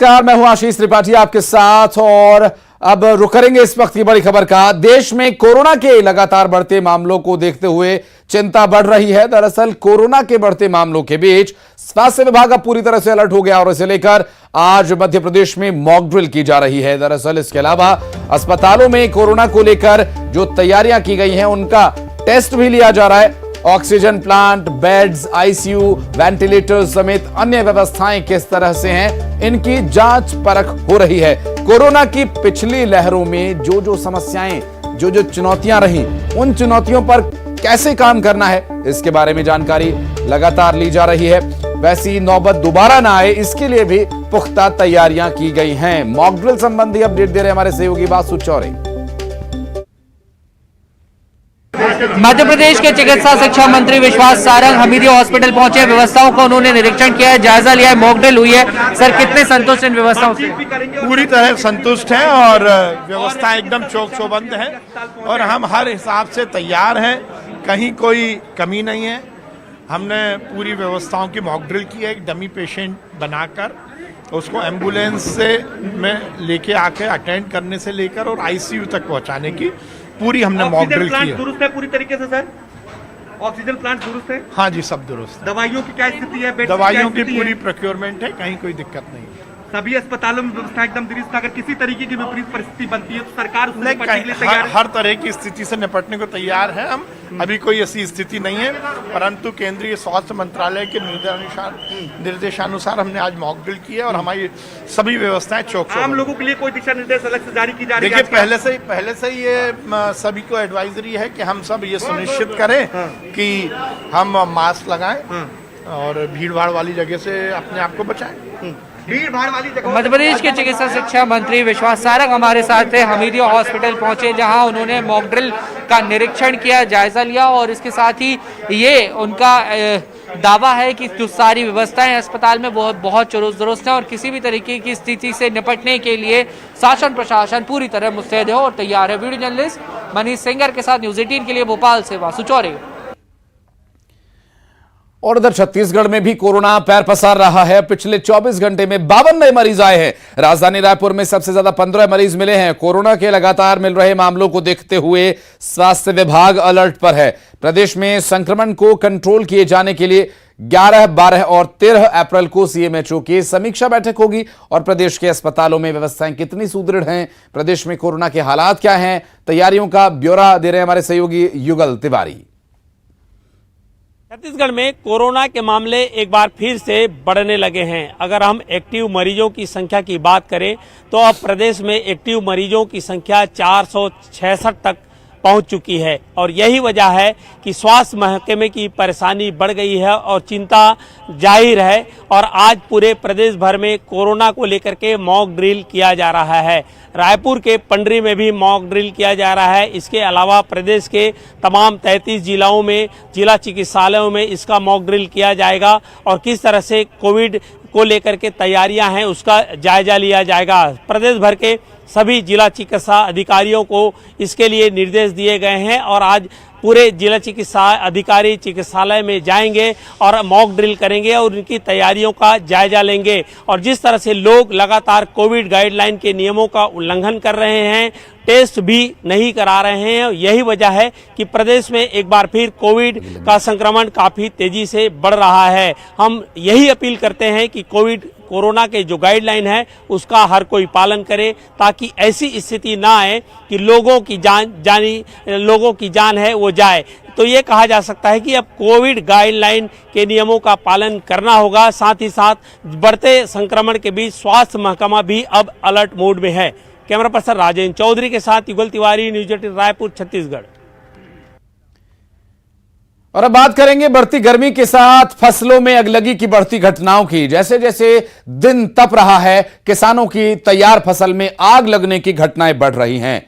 नमस्कार, मैं हूं आशीष त्रिपाठी आपके साथ और अब रुक करेंगे इस वक्त की बड़ी खबर का। देश में कोरोना के लगातार बढ़ते मामलों को देखते हुए चिंता बढ़ रही है। दरअसल कोरोना के बढ़ते मामलों के बीच स्वास्थ्य विभाग अब पूरी तरह से अलर्ट हो गया और इसे लेकर आज मध्य प्रदेश में मॉक ड्रिल की जा रही है। दरअसल इसके अलावा अस्पतालों में कोरोना को लेकर जो तैयारियां की गई हैं उनका टेस्ट भी लिया जा रहा है। Oxygen plant, beds, ICU, ventilator समेत अन्य व्यवस्थाएं किस तरह से हैं, इनकी जांच परख हो रही है। कोरोना की पिछली लहरों में जो समस्याएं, जो चुनौतियां रही, उन चुनौतियों पर कैसे काम करना है, इसके बारे में जानकारी लगातार ली जा रही है। वैसी नौबत दोबारा ना आए, इसके लिए भी पुख्ता तैयारियां की गई हैं। मॉक ड्रिल संबंधी अपडेट दे रहे हमारे सहयोगी बासु चौरे। मध्य प्रदेश के चिकित्सा शिक्षा मंत्री विश्वास सारंग हमीदिया हॉस्पिटल पहुंचे। व्यवस्थाओं का उन्होंने निरीक्षण किया है, जायजा लिया है, मॉक ड्रिल हुई है। सर, कितने संतुष्ट इन व्यवस्थाओं से? पूरी तरह संतुष्ट हैं और व्यवस्था एकदम चौक चौबंद है और हम हर हिसाब से तैयार हैं, कहीं कोई कमी नहीं है। हमने पूरी व्यवस्थाओं की मॉक ड्रिल की है, एक डमी पेशेंट बनाकर उसको एम्बुलेंस से में लेके आके अटेंड करने से लेकर और आईसीयू तक पहुंचाने की पूरी हमने मॉक ड्रिल की है। दुरुस्त है पूरी तरीके से सर? ऑक्सीजन प्लांट दुरुस्त है? हाँ जी, सब दुरुस्त है। दवाइयों की क्या स्थिति है? दवाइयों की पूरी प्रोक्योरमेंट है, कहीं कोई दिक्कत नहीं है। सभी अस्पतालों में व्यवस्था एकदम दुरुस्त है। अगर किसी तरीके की विपरीत परिस्थिति बनती है तो सरकार उससे निपटने के लिए तैयार है? हर तरह की स्थिति से निपटने को तैयार है हम। अभी कोई ऐसी स्थिति नहीं है, परंतु केंद्रीय स्वास्थ्य मंत्रालय के निर्देशानुसार हमने आज मॉक ड्रिल की है और हमारी सभी व्यवस्थाएं चौक। आम लोगों के लिए कोई दिशा निर्देश अलग से जारी की जा रही है? देखिए, पहले से ही ये सभी को एडवाइजरी है कि हम सब ये सुनिश्चित करें कि हम मास्क लगाएं और भीड़ भाड़ वाली जगह से अपने आप को बचाएं। मध्य प्रदेश के चिकित्सा शिक्षा मंत्री विश्वास सारंग हमारे साथ थे। हमीदिया हॉस्पिटल पहुंचे, जहां उन्होंने मॉक ड्रिल का निरीक्षण किया, जायजा लिया और इसके साथ ही ये उनका दावा है कि जो सारी व्यवस्थाएं अस्पताल में बहुत दुरुस्त है और किसी भी तरीके की स्थिति से निपटने के लिए शासन प्रशासन पूरी तरह मुस्तैद है और तैयार है। वीडियो जर्नलिस्ट मनीष सिंगर के साथ न्यूज 18 के लिए भोपाल से वासु चौरे। और उधर छत्तीसगढ़ में भी कोरोना पैर पसार रहा है। पिछले 24 घंटे में 52 नए मरीज आए हैं। राजधानी रायपुर में सबसे ज्यादा 15 मरीज मिले हैं। कोरोना के लगातार मिल रहे मामलों को देखते हुए स्वास्थ्य विभाग अलर्ट पर है। प्रदेश में संक्रमण को कंट्रोल किए जाने के लिए 11, 12 और 13 अप्रैल को सीएमएचओ की समीक्षा बैठक होगी और प्रदेश के अस्पतालों में व्यवस्थाएं कितनी सुदृढ़ हैं, प्रदेश में कोरोना के हालात क्या हैं, तैयारियों का ब्यौरा दे रहे हमारे सहयोगी युगल तिवारी। छत्तीसगढ़ में कोरोना के मामले एक बार फिर से बढ़ने लगे हैं। अगर हम एक्टिव मरीजों की संख्या की बात करें तो अब प्रदेश में एक्टिव मरीजों की संख्या 466 तक पहुंच चुकी है और यही वजह है कि स्वास्थ्य महकमे की परेशानी बढ़ गई है और चिंता जाहिर है। और आज पूरे प्रदेश भर में कोरोना को लेकर के मॉक ड्रिल किया जा रहा है। रायपुर के पंडरी में भी मॉक ड्रिल किया जा रहा है। इसके अलावा प्रदेश के तमाम 33 जिलाओं में जिला चिकित्सालयों में इसका मॉक ड्रिल किया जाएगा और किस तरह से कोविड को लेकर के तैयारियां हैं उसका जायजा लिया जाएगा। प्रदेश भर के सभी जिला चिकित्सा अधिकारियों को इसके लिए निर्देश दिए गए हैं और आज पूरे जिला चिकित्सा अधिकारी चिकित्सालय में जाएंगे और मॉक ड्रिल करेंगे और उनकी तैयारियों का जायजा लेंगे। और जिस तरह से लोग लगातार कोविड गाइडलाइन के नियमों का उल्लंघन कर रहे हैं, टेस्ट भी नहीं करा रहे हैं, यही वजह है कि प्रदेश में एक बार फिर कोविड का संक्रमण काफी तेजी से बढ़ रहा है। हम यही अपील करते हैं कि कोरोना के जो गाइडलाइन है उसका हर कोई पालन करे ताकि ऐसी स्थिति ना आए कि लोगों की जान है वो जाए। तो ये कहा जा सकता है कि अब कोविड गाइडलाइन के नियमों का पालन करना होगा। साथ ही साथ बढ़ते संक्रमण के बीच स्वास्थ्य महकमा भी अब अलर्ट मोड में है। कैमरा पर्सन राजेंद्र चौधरी के साथ युगल तिवारी, न्यूज 18 रायपुर, छत्तीसगढ़। और अब बात करेंगे बढ़ती गर्मी के साथ फसलों में अगलगी की बढ़ती घटनाओं की। जैसे जैसे दिन तप रहा है, किसानों की तैयार फसल में आग लगने की घटनाएं बढ़ रही हैं।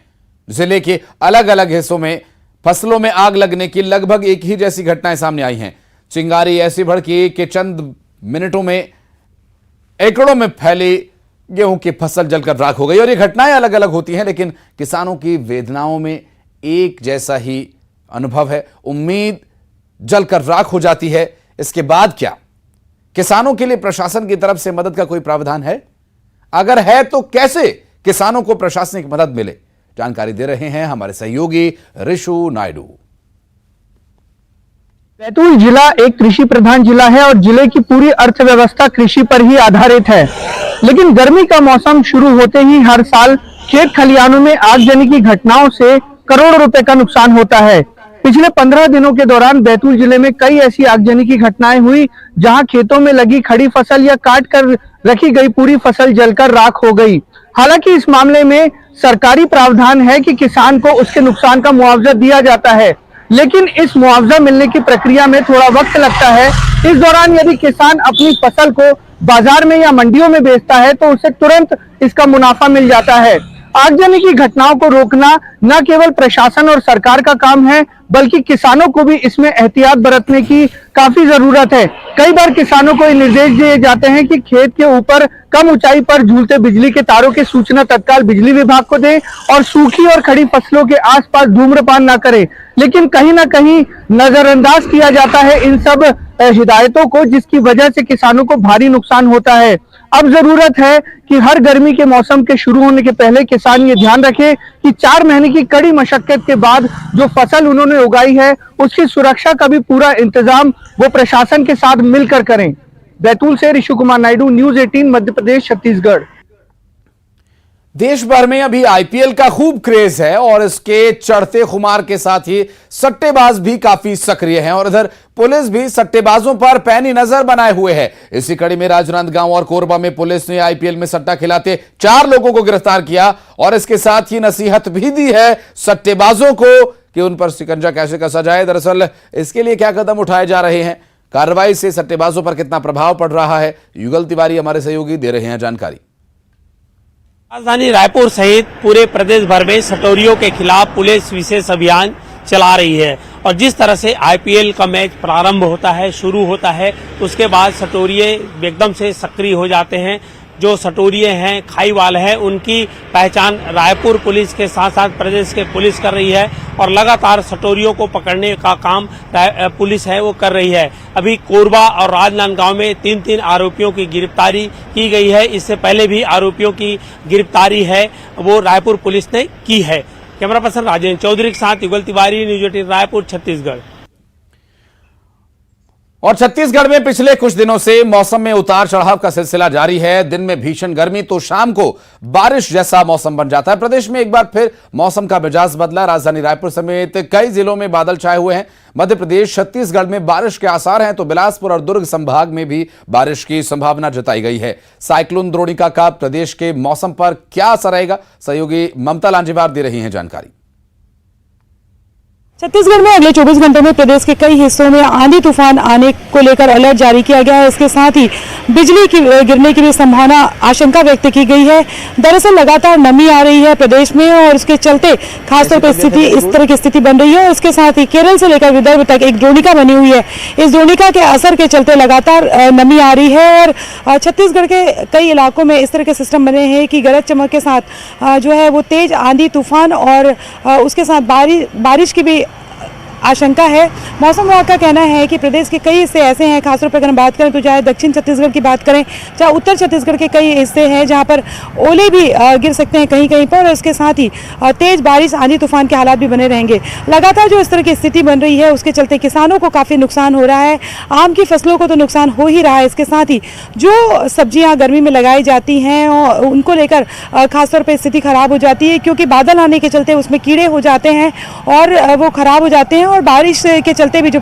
जिले के अलग अलग हिस्सों में फसलों में आग लगने की लगभग एक ही जैसी घटनाएं सामने आई हैं। चिंगारी ऐसी भड़की कि चंद मिनटों में एकड़ों में फैली गेहूं की फसल जलकर राख हो गई। और ये घटनाएं अलग अलग होती हैं, लेकिन किसानों की वेदनाओं में एक जैसा ही अनुभव है। उम्मीद जलकर राख हो जाती है। इसके बाद क्या? किसानों के लिए प्रशासन की तरफ से मदद का कोई प्रावधान है? अगर है तो कैसे किसानों को प्रशासनिक मदद मिले, जानकारी दे रहे हैं हमारे सहयोगी ऋषु नायडू। बैतूल जिला एक कृषि प्रधान जिला है और जिले की पूरी अर्थव्यवस्था कृषि पर ही आधारित है। लेकिन गर्मी का मौसम शुरू होते ही हर साल खेत खलिहानों में आगजनी की घटनाओं से करोड़ों रुपए का नुकसान होता है। पिछले 15 दिनों के दौरान बैतूल जिले में कई ऐसी आगजनी की घटनाएं हुई जहां खेतों में लगी खड़ी फसल या काट कर रखी गई पूरी फसल जलकर राख हो गई। हालांकि इस मामले में सरकारी प्रावधान है कि किसान को उसके नुकसान का मुआवजा दिया जाता है, लेकिन इस मुआवजा मिलने की प्रक्रिया में थोड़ा वक्त लगता है। इस दौरान यदि किसान अपनी फसल को बाजार में या मंडियों में बेचता है तो उसे तुरंत इसका मुनाफा मिल जाता है। आगजनी की घटनाओं को रोकना न केवल प्रशासन और सरकार का काम है, बल्कि किसानों को भी इसमें एहतियात बरतने की काफी जरूरत है। कई बार किसानों को निर्देश दिए जाते हैं कि खेत के ऊपर कम ऊंचाई पर झूलते बिजली के तारों की सूचना तत्काल बिजली विभाग को दें और सूखी और खड़ी फसलों के आसपास धूम्रपान न करें, लेकिन कहीं ना कहीं नजरअंदाज किया जाता है इन सब हिदायतों को, जिसकी वजह से किसानों को भारी नुकसान होता है। अब जरूरत है कि हर गर्मी के मौसम के शुरू होने के पहले किसान ये ध्यान रखे कि 4 महीने की कड़ी मशक्कत के बाद जो फसल उन्होंने उगाई है उसकी सुरक्षा का भी पूरा इंतजाम वो प्रशासन के साथ मिलकर करें। बैतूल से ऋषु कुमार नायडू, न्यूज 18 मध्य प्रदेश छत्तीसगढ़। देश भर में अभी आईपीएल का खूब क्रेज है और इसके चढ़ते खुमार के साथ ही सट्टेबाज भी काफी सक्रिय हैं और इधर पुलिस भी सट्टेबाजों पर पैनी नजर बनाए हुए है। इसी कड़ी में राजनांदगांव और कोरबा में पुलिस ने आईपीएल में सट्टा खिलाते 4 लोगों को गिरफ्तार किया और इसके साथ ही नसीहत भी दी है सट्टेबाजों को कि उन पर शिकंजा कैसे कसा जाए। दरअसल इसके लिए क्या कदम उठाए जा रहे हैं, कार्रवाई से सट्टेबाजों पर कितना प्रभाव पड़ रहा है, युगल तिवारी हमारे सहयोगी दे रहे हैं जानकारी। राजधानी रायपुर सहित पूरे प्रदेश भर में सटोरियों के खिलाफ पुलिस विशेष अभियान चला रही है और जिस तरह से आईपीएल का मैच प्रारंभ होता है, शुरू होता है, उसके बाद सटोरिये एकदम से सक्रिय हो जाते हैं। जो सटोरिये हैं, खाईवाल हैं, उनकी पहचान रायपुर पुलिस के साथ साथ प्रदेश के पुलिस कर रही है और लगातार सटोरियों को पकड़ने का काम पुलिस है वो कर रही है। अभी कोरबा और राजनांदगांव में 3 आरोपियों की गिरफ्तारी की गई है। इससे पहले भी आरोपियों की गिरफ्तारी है वो रायपुर पुलिस ने की है। कैमरा पर्सन राजेंद्र चौधरी के साथ युगल तिवारी, न्यूज 18 रायपुर, छत्तीसगढ़। और छत्तीसगढ़ में पिछले कुछ दिनों से मौसम में उतार चढ़ाव का सिलसिला जारी है। दिन में भीषण गर्मी तो शाम को बारिश जैसा मौसम बन जाता है। प्रदेश में एक बार फिर मौसम का मिजाज बदला। राजधानी रायपुर समेत कई जिलों में बादल छाए हुए हैं। मध्य प्रदेश, छत्तीसगढ़ में बारिश के आसार हैं तो बिलासपुर और दुर्ग संभाग में भी बारिश की संभावना जताई गई है। साइक्लोन द्रोणिका का प्रदेश के मौसम पर क्या असर रहेगा, सहयोगी ममता लांजेवार दे रही हैं जानकारी। छत्तीसगढ़ में अगले 24 घंटों में प्रदेश के कई हिस्सों में आंधी तूफान आने को लेकर अलर्ट जारी किया गया है। इसके साथ ही बिजली की गिरने की भी संभावना, आशंका व्यक्त की गई है। दरअसल लगातार नमी आ रही है प्रदेश में और उसके चलते खासतौर पर स्थिति इस तरह की स्थिति बन रही है। इसके साथ ही केरल से लेकर विदर्भ तक एक द्रोणिका बनी हुई है। इस द्रोणिका के असर के चलते लगातार नमी आ रही है और छत्तीसगढ़ के कई इलाकों में इस तरह के सिस्टम बने हैं कि गरज चमक के साथ जो है वो तेज आंधी तूफान और उसके साथ बारिश की भी आशंका है। मौसम विभाग का कहना है कि प्रदेश के कई हिस्से ऐसे हैं, खासतौर पर अगर हम बात करें तो चाहे दक्षिण छत्तीसगढ़ की बात करें, चाहे उत्तर छत्तीसगढ़ के कई हिस्से हैं जहां पर ओले भी गिर सकते हैं कहीं कहीं पर और इसके साथ ही तेज बारिश, आंधी तूफान के हालात भी बने रहेंगे। लगातार जो इस तरह की स्थिति बन रही है उसके चलते किसानों को काफ़ी नुकसान हो रहा है। आम की फसलों को तो नुकसान हो ही रहा है, इसके साथ ही जो सब्जियाँ गर्मी में लगाई जाती हैं उनको लेकर खासतौर पर स्थिति खराब हो जाती है, क्योंकि बादल आने के चलते उसमें कीड़े हो जाते हैं और वो खराब हो जाते हैं और बारिश के चलते भी जो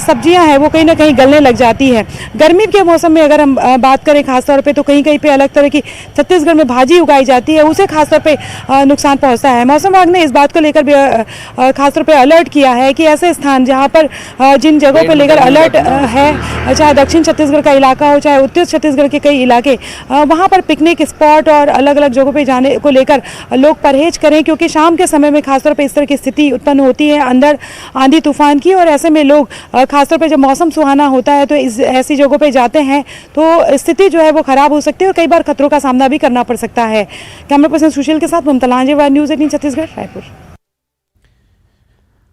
सब्जियां हैं वो कहीं ना कहीं गलने लग जाती है। गर्मी के मौसम में अगर हम बात करें खासतौर पे तो कहीं कहीं पे अलग तरह की छत्तीसगढ़ में भाजी उगाई जाती है, उसे खासतौर पे नुकसान पहुंचता है। मौसम विभाग ने इस बात को लेकर भी खासतौर पे अलर्ट किया है कि ऐसे स्थान जहां पर जिन जगहों पर लेकर अलर्ट है, चाहे दक्षिण छत्तीसगढ़ का इलाका हो चाहे उत्तर छत्तीसगढ़ के कई इलाके, वहाँ पर पिकनिक स्पॉट और अलग अलग जगहों पर जाने को लेकर लोग परहेज करें, क्योंकि शाम के समय में खासतौर पर इस तरह की स्थिति उत्पन्न होती है अंदर आंधी तूफान की और ऐसे में लोग खासतौर पे जब मौसम सुहाना होता है तो ऐसी जगहों पे जाते हैं तो स्थिति जो है वो खराब हो सकती है और कई बार खतरों का सामना भी करना पड़ सकता है। कैमरा पर्सन सुशील के साथ ममता लांजेवार, न्यूज 18 छत्तीसगढ़, रायपुर।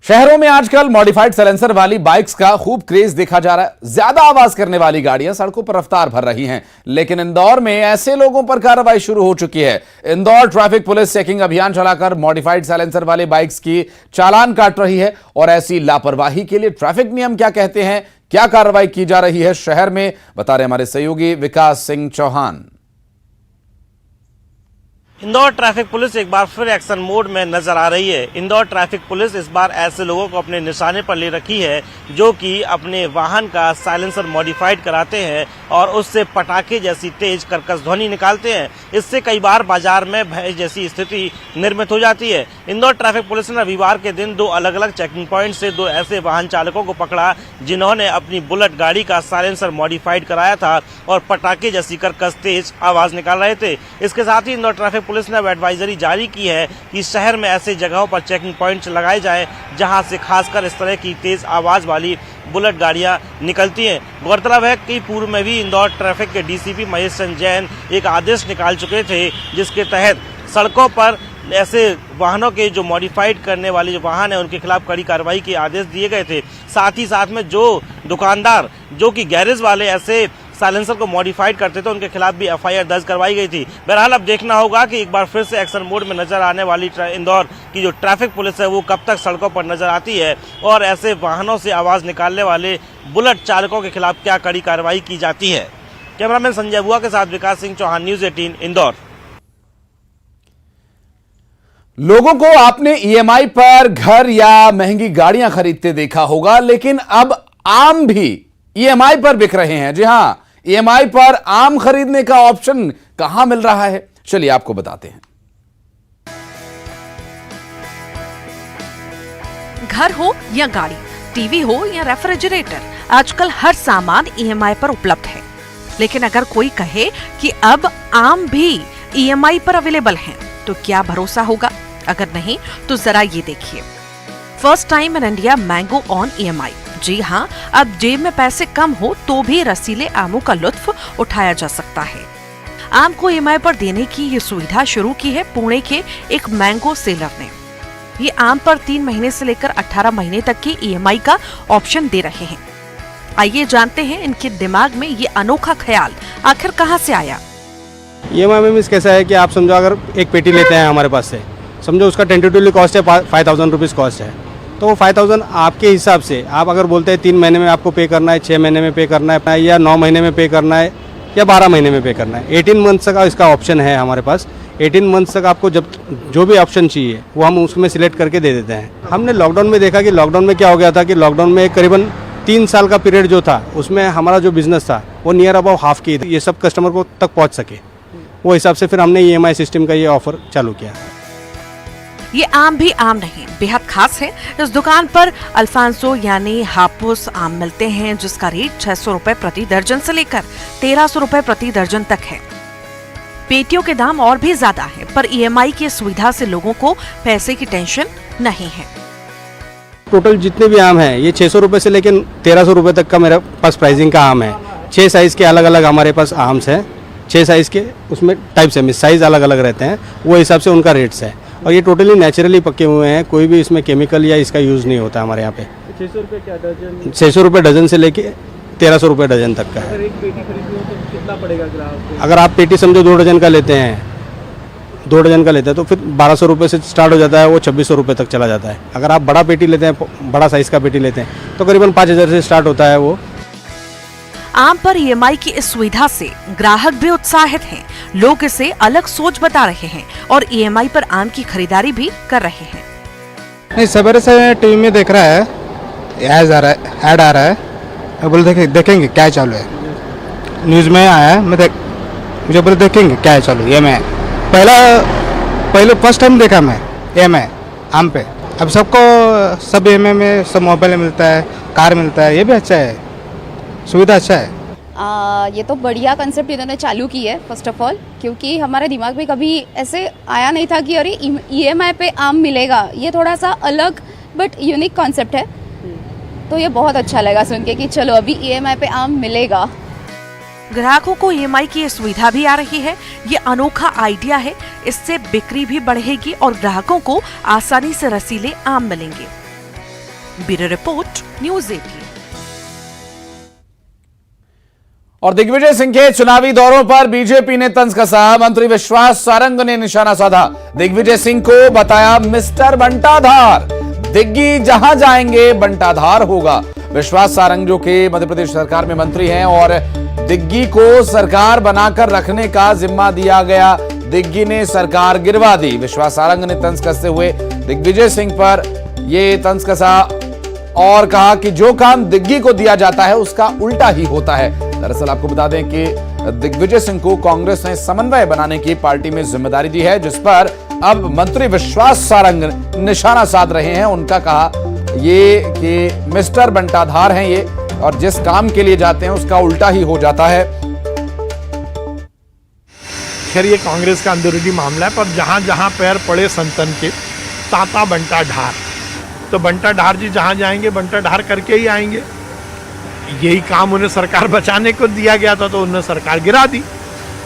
शहरों में आजकल मॉडिफाइड साइलेंसर वाली बाइक्स का खूब क्रेज देखा जा रहा है। ज्यादा आवाज करने वाली गाड़ियां सड़कों पर रफ्तार भर रही हैं, लेकिन इंदौर में ऐसे लोगों पर कार्रवाई शुरू हो चुकी है। इंदौर ट्रैफिक पुलिस चेकिंग अभियान चलाकर मॉडिफाइड साइलेंसर वाले बाइक्स की चालान काट रही है। और ऐसी लापरवाही के लिए ट्रैफिक नियम क्या कहते हैं, क्या कार्रवाई की जा रही है शहर में, बता रहे हमारे सहयोगी विकास सिंह चौहान। इंदौर ट्रैफिक पुलिस एक बार फिर एक्शन मोड में नजर आ रही है। इंदौर ट्रैफिक पुलिस इस बार ऐसे लोगों को अपने निशाने पर ले रखी है जो कि अपने वाहन का साइलेंसर मॉडिफाइड कराते हैं और उससे पटाखे जैसी तेज कर्कश ध्वनि निकालते हैं। इससे कई बार बाजार में भय जैसी स्थिति निर्मित हो जाती है। इंदौर ट्रैफिक पुलिस ने रविवार के दिन 2 अलग अलग चेकिंग पॉइंट से 2 ऐसे वाहन चालकों को पकड़ा जिन्होंने अपनी बुलेट गाड़ी का साइलेंसर मॉडिफाइड कराया था और पटाखे जैसी कर्कश तेज आवाज निकाल रहे थे। इसके साथ ही इंदौर ट्रैफिक पुलिस ने एडवाइजरी जारी की है कि शहर में ऐसे जगहों पर चेकिंग पॉइंट्स लगाए जाएं जहां से खासकर इस तरह की तेज आवाज वाली बुलेट गाड़ियां निकलती हैं। गौरतलब है कि पूर्व में भी इंदौर ट्रैफिक के डीसीपी महेश चंद्र जैन एक आदेश निकाल चुके थे जिसके तहत सड़कों पर ऐसे वाहनों के जो मॉडिफाइड करने वाले जो वाहन है उनके खिलाफ कड़ी कार्रवाई के आदेश दिए गए थे। साथ ही साथ में जो दुकानदार जो कि गैरेज वाले ऐसे साइलेंसर को मॉडिफाइड करते थे उनके खिलाफ भी एफआईआर दर्ज करवाई गई थी। बहरहाल अब देखना होगा कि एक बार फिर से एक्शन मोड में नजर आने वाली इंदौर की जो ट्रैफिक पुलिस है वो कब तक सड़कों पर नजर आती है और ऐसे वाहनों से आवाज निकालने वाले बुलेट चालकों के खिलाफ क्या कड़ी कार्रवाई की जाती है। कैमरामैन संजय बुआ के साथ विकास सिंह चौहान, न्यूज 18 इंदौर। लोगों को आपने ईएमआई पर घर या महंगी गाड़ियां खरीदते देखा होगा, लेकिन अब आम भी ईएमआई पर बिक रहे हैं। जी हां, ईएमआई पर आम खरीदने का ऑप्शन कहां मिल रहा है, चलिए आपको बताते हैं। घर हो या गाड़ी, टीवी हो या रेफ्रिजरेटर, आजकल हर सामान ईएमआई पर उपलब्ध है। लेकिन अगर कोई कहे कि अब आम भी ईएमआई पर अवेलेबल हैं, तो क्या भरोसा होगा? अगर नहीं तो जरा ये देखिए, first time in India mango on EMI. जी हाँ, अब जेब में पैसे कम हो तो भी रसीले आमों का लुत्फ उठाया जा सकता है। आम को ईएमआई पर देने की ये सुविधा शुरू की है पुणे के एक मैंगो सेलर ने। ये आम पर 3 महीने से लेकर 18 महीने तक की ईएमआई का ऑप्शन दे रहे हैं। आइए जानते हैं इनके दिमाग में ये अनोखा ख्याल आखिर कहाँ से आया। ईएमआई में मीन्स कैसा है कि आप समझो अगर एक पेटी लेते हैं हमारे पास से, समझो उसका टेंटेटिवली कॉस्ट है 5000 रुपीज़ कॉस्ट है, तो वो 5000 आपके हिसाब से आप अगर बोलते हैं 3 महीने में आपको पे करना है, 6 महीने में पे करना है, या 9 महीने में पे करना है, या 12 महीने में पे करना है। 18 मंथ्स का इसका ऑप्शन है हमारे पास। 18 मंथ्स तक आपको जब जो भी ऑप्शन चाहिए वो हम उसमें सिलेक्ट करके दे देते हैं। हमने लॉकडाउन में देखा कि लॉकडाउन में क्या हो गया था कि लॉकडाउन में करीबन 3 साल का पीरियड जो था उसमें हमारा जो बिजनेस था वो नियर अबाउट हाफ की ये सब कस्टमर को तक पहुँच सके, वो हिसाब से फिर हमने ईएमआई सिस्टम का ये ऑफर चालू किया। ये आम भी आम नहीं, बेहद खास है। इस दुकान पर अल्फांसो यानी हापुस आम मिलते हैं जिसका रेट 600 रुपए प्रति दर्जन से लेकर 1300 रुपए प्रति दर्जन तक है। पेटियों के दाम और भी ज्यादा है, पर ईएमआई की सुविधा से लोगों को पैसे की टेंशन नहीं है। टोटल जितने भी आम हैं ये 600 रुपए से लेकर 1300 रुपए तक का मेरे पास प्राइसिंग का आम है। 6 साइज के अलग अलग हमारे पास आम्स हैं, 6 साइज के उसमें टाइप्स है, साइज अलग अलग रहते हैं, वो हिसाब से उनका रेट्स है। और ये टोटली नेचुरली पके हुए हैं, कोई भी इसमें केमिकल या इसका यूज़ नहीं होता हमारे यहाँ पे। 600 रुपये क्या डजन? 600 रुपये डजन से लेके 1300 रुपये डजन तक का है। एक पेटी खरीदनी हो तो कितना पड़ेगा ग्राहक को? अगर आप पेटी समझो 2 डजन का लेते हैं, 2 डजन का लेते हैं तो फिर 1200 रुपये से स्टार्ट हो जाता है, वो 2600 रुपये तक चला जाता है। अगर आप बड़ा पेटी लेते हैं, बड़ा साइज़ का पेटी लेते हैं तो करीबन 5000 से स्टार्ट होता है वो। आम पर ईएमआई की इस सुविधा से ग्राहक भी उत्साहित हैं। लोग इसे अलग सोच बता रहे हैं और ईएमआई पर आम की खरीदारी भी कर रहे हैं। नहीं, सवेरे से टीवी में देख रहा है, ऐड आ रहा है, बोले देखेंगे क्या चालू है, न्यूज़ में आया है, मुझे बोले देखेंगे क्या चालू है। मैं पहले फर्स्ट टाइम देखा मैं ईएमआई आम पे। अब सबको सब ईएमआई में सब मोबाइल मिलता है, कार मिलता है, ये भी अच्छा है, सुविधा अच्छा है। ये तो बढ़िया कंसेप्ट इन्होंने चालू की है फर्स्ट ऑफ ऑल, क्योंकि हमारे दिमाग में कभी ऐसे आया नहीं था कि अरे ईएमआई पे आम मिलेगा। ये थोड़ा सा अलग बट यूनिक कॉन्सेप्ट है, तो ये बहुत अच्छा लगा सुन के कि चलो अभी ईएमआई पे आम मिलेगा। ग्राहकों को ईएमआई की ये सुविधा भी आ रही है। ये अनोखा आइडिया है, इससे बिक्री भी बढ़ेगी और ग्राहकों को आसानी से रसीले आम मिलेंगे। Bureau report, news 18। और दिग्विजय सिंह के चुनावी दौरों पर बीजेपी ने तंज कसा। मंत्री विश्वास सारंग ने निशाना साधा। दिग्विजय सिंह को बताया मिस्टर बंटाधार। दिग्गी जहां जाएंगे बंटाधार होगा। विश्वास सारंग जो कि मध्य प्रदेश सरकार में मंत्री हैं और दिग्गी को सरकार बनाकर रखने का जिम्मा दिया गया, दिग्गी ने सरकार गिरवा दी। विश्वास सारंग ने तंज कसते हुए दिग्विजय सिंह पर यह तंज कसा और कहा कि जो काम दिग्गी को दिया जाता है उसका उल्टा ही होता है। दरअसल आपको बता दें कि दिग्विजय सिंह को कांग्रेस ने समन्वय बनाने की पार्टी में जिम्मेदारी दी है, जिस पर अब मंत्री विश्वास सारंग निशाना साध रहे हैं। उनका कहा ये कि मिस्टर बंटाधार हैं ये, और जिस काम के लिए जाते हैं उसका उल्टा ही हो जाता है। खैर ये कांग्रेस का अंदरूनी मामला है, पर जहां जहां पैर पड़े संतन के ताता बंटाधार, तो बंटाधार जी जहां जाएंगे बंटाधार करके ही आएंगे। यही काम उन्हें सरकार बचाने को दिया गया था तो उन्होंने सरकार गिरा दी।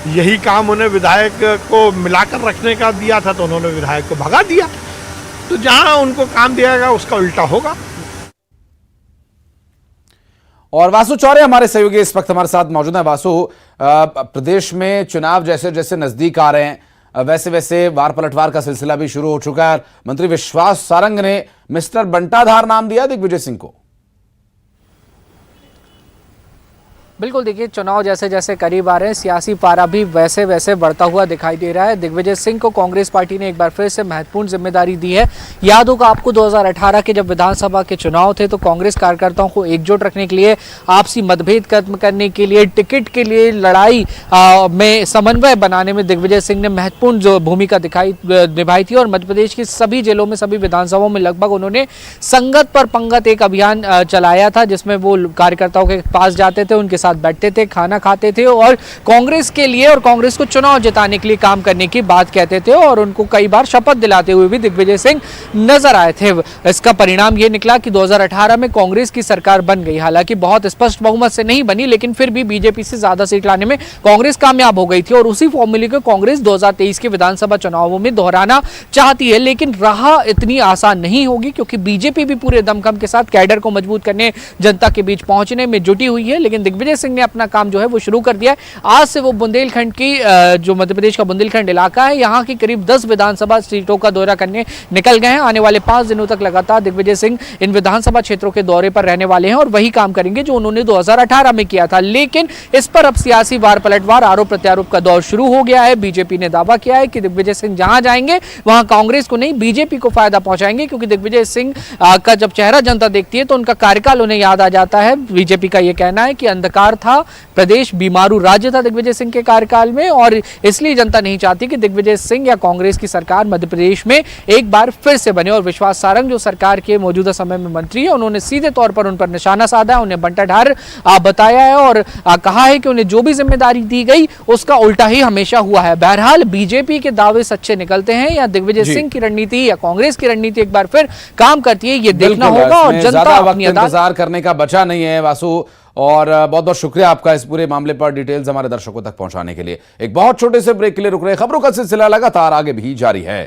यही काम उन्हें विधायक को मिलाकर रखने का दिया था तो उन्होंने विधायक को भगा दिया। तो जहां उनको काम दिया गया उसका उल्टा होगा। और वासु चौरे हमारे सहयोगी इस वक्त हमारे साथ मौजूद है। वासु, प्रदेश में चुनाव जैसे जैसे नजदीक आ रहे हैं वैसे वैसे वार पलटवार का सिलसिला भी शुरू हो चुका है। मंत्री विश्वास सारंग ने मिस्टर बंटाधार नाम दिया दिग्विजय सिंह को। बिल्कुल, देखिए चुनाव जैसे जैसे करीब आ रहे हैं सियासी पारा भी वैसे वैसे बढ़ता हुआ दिखाई दे रहा है। दिग्विजय सिंह को कांग्रेस पार्टी ने एक बार फिर से महत्वपूर्ण जिम्मेदारी दी है। याद होगा आपको 2018 के जब विधानसभा के चुनाव थे तो कांग्रेस कार्यकर्ताओं को एकजुट रखने के लिए, आपसी मतभेद खत्म करने के लिए, टिकट के लिए लड़ाई में समन्वय बनाने में दिग्विजय सिंह ने महत्वपूर्ण जो भूमिका निभाई थी। और मध्य प्रदेश की सभी जिलों में, सभी विधानसभाओं में लगभग उन्होंने संगत पर पंगत एक अभियान चलाया था, जिसमें वो कार्यकर्ताओं के पास जाते थे, उनके साथ बैठते थे, खाना खाते थे और कांग्रेस के लिए और कांग्रेस को चुनाव जिताने के लिए काम करने की बात कहते थे। और उनको कई बार शपथ दिलाते हुए भी दिग्विजय सिंह नजर आए थे। इसका परिणाम ये निकला कि 2018 में कांग्रेस की सरकार बन गई। हालांकि बहुत स्पष्ट बहुमत से नहीं बनी, लेकिन फिर भी बीजेपी से ज्यादा सीट लाने में कांग्रेस कामयाब हो गई थी। और उसी फॉर्मूले को कांग्रेस 2023 के विधानसभा चुनावों में दोहराना चाहती है, लेकिन राह इतनी आसान नहीं होगी, क्योंकि बीजेपी भी पूरे दमखम के साथ कैडर को मजबूत करने, जनता के बीच पहुंचने में जुटी हुई है। लेकिन दिग्विजय सिंह ने अपना काम जो है वो शुरू कर दिया है। आज से वो बुंदेलखंड की जो मध्य प्रदेश का बुंदेलखंड इलाका है, यहाँ की करीब 10 विधानसभा सीटों का दौरा करने निकल गए हैं। आने वाले 5 दिनों तक लगातार दिग्विजय सिंह इन विधानसभा क्षेत्रों के दौरे पर रहने वाले हैं और वही काम करेंगे जो उन्होंने 2018 में किया था। लेकिन इस पर अब सियासी वार पलटवार, आरोप प्रत्यारोप का दौर शुरू हो गया है। बीजेपी ने दावा किया है कि दिग्विजय सिंह जहां जाएंगे वहां कांग्रेस को नहीं बीजेपी को फायदा पहुंचाएंगे, क्योंकि दिग्विजय सिंह का जब चेहरा जनता देखती है तो उनका कार्यकाल उन्हें याद आ जाता है। बीजेपी का यह कहना है कि अंधकार था, प्रदेश बीमारू राज्य था दिग्विजय सिंह के कार्यकाल में, और इसलिए जनता नहीं चाहती कि दिग्विजय सिंह या कांग्रेस की सरकार मध्य प्रदेश में एक बार फिर से बने। और विश्वास सारंग जो सरकार के मौजूदा समय में मंत्री है, उन्होंने सीधे तौर पर उन पर निशाना साधा, उन्हें बंटाधार बताया है और कहा है कि उन्हें जो भी जिम्मेदारी दी गई उसका उल्टा ही हमेशा हुआ है। बहरहाल बीजेपी के दावे सच्चे निकलते हैं या दिग्विजय सिंह की रणनीति या कांग्रेस की रणनीति एक बार फिर काम करती है, ये देखना होगा। और जनता अपनी इंतजार करने का बचा नहीं है। वासु, और बहुत बहुत शुक्रिया आपका इस पूरे मामले पर डिटेल्स हमारे दर्शकों तक पहुंचाने के लिए। एक बहुत छोटे से ब्रेक के लिए रुक रहे, खबरों का सिलसिला लगातार आगे भी जारी है।